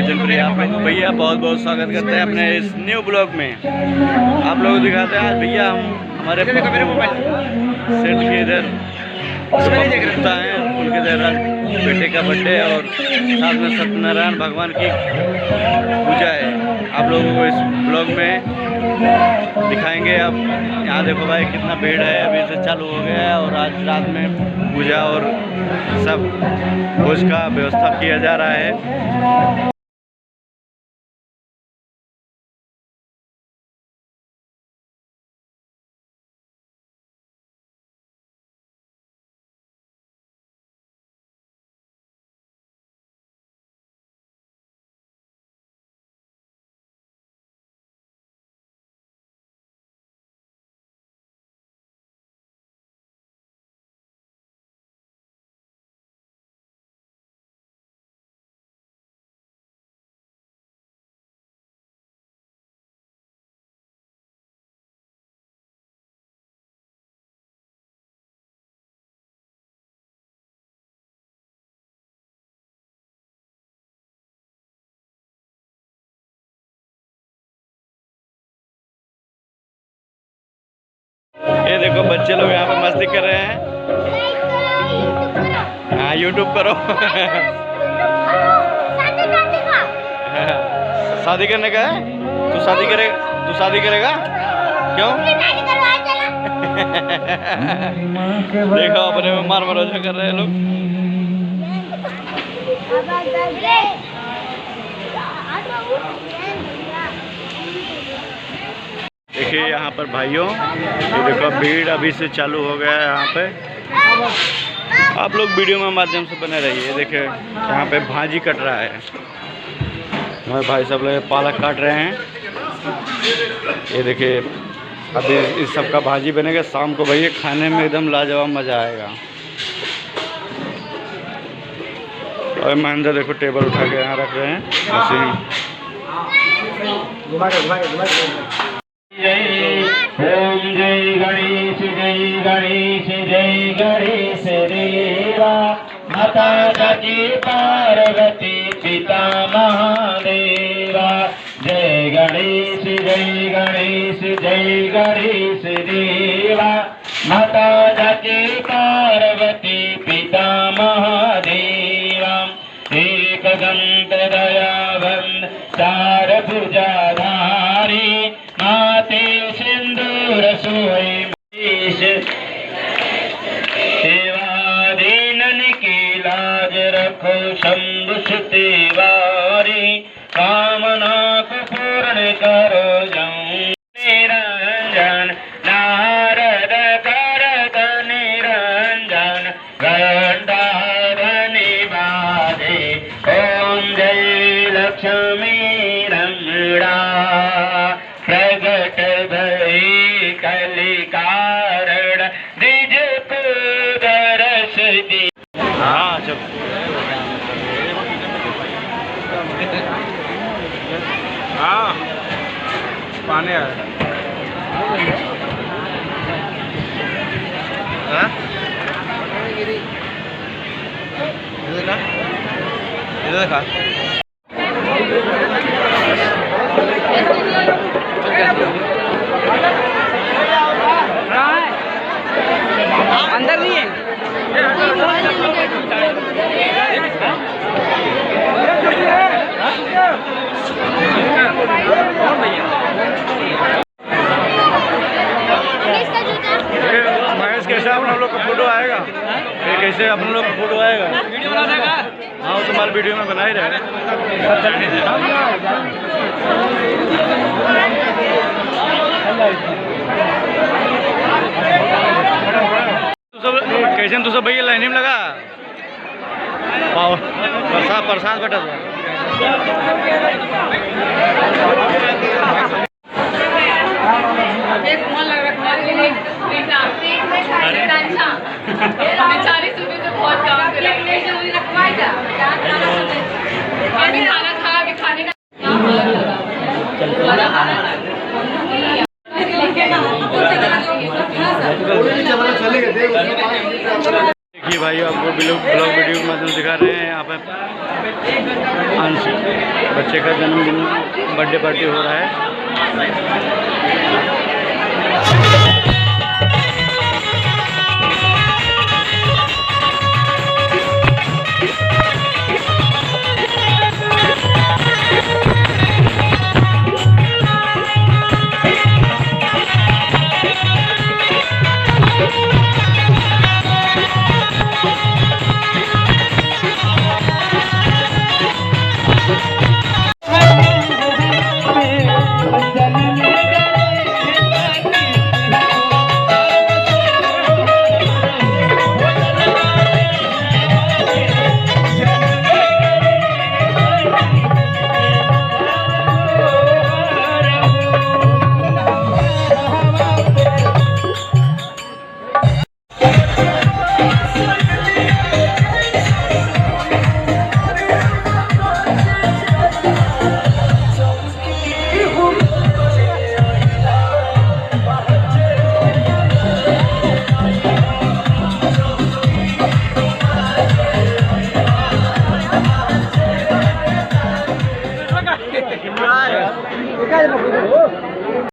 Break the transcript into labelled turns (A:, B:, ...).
A: भजन प्रिय आप भैया बहुत बहुत स्वागत करते हैं अपने इस न्यू ब्लॉग में। आप लोग दिखाते हैं आज भैया हम हमारे सेठ के इधर गुप्ता हैं, उनके इधर बेटे का बर्थडे और साथ में सत्यनारायण भगवान की पूजा है। आप लोगों को इस ब्लॉग में दिखाएंगे। अब यहाँ देखो भाई कितना भीड़ है, अभी से चालू हो गया है और आज रात में पूजा और सब भोज का व्यवस्था किया जा रहा है। ये देखो बच्चे लोग यहाँ पे मस्ती कर रहे हैं। हाँ यूट्यूब करो। शादी करने का है? तू शादी करेगा? क्यों? देखो अपने में मार मरोजा कर रहे हैं लोग। देखिए यहाँ पर भाइयों, ये देखो भीड़ अभी से चालू हो गया है यहाँ पे। आप लोग वीडियो में माध्यम से बने रहिए। देखिए यहाँ पे भाजी कट रहा है, हमारे भाई सब लोग पालक काट रहे हैं। ये देखिए अभी इस सब का भाजी बनेगा, शाम को भैया खाने में एकदम लाजवाब मज़ा आएगा। और महेंद्र देखो टेबल उठा के यहाँ रख रहे हैं।
B: ओम जय गणेश जय गणेश देवा। माता जगती पार्वती पिता महादेवा। जय गणेश देवा। माता जगती पार्वती पिता महादेवा। एक दंत दयावंत चार भुजाधारी माते सिंदूर सोई सेवा दीनन की लाज रखो शंभु सुतिवारी। कामना को पूर्ण करो जाऊं निरंजन। नारद करत निरंजन घंटाधनि बाजे। ओम जय लक्ष्मी रमणा। प्रगट भई कलि कारण द्विज को दरस दी।
A: हाँ चल हाँ पानी आ रहा है। इधर देखा अंदर नहीं है। महेश कैसे आप लोग का फोटो आएगा? ये कैसे आप लोग का फोटो आएगा? वीडियो बनाने का? हाँ तुम्हारे वीडियो में बना ही रहे। कैसे तू सब भैया लाइन में लगा प्रसाद बटा देखिए भाई आपको ब्लॉग वीडियो के माध्यम दिखा रहे हैं। यहाँ पे अंश बच्चे का जन्मदिन बर्थडे पार्टी हो रहा है।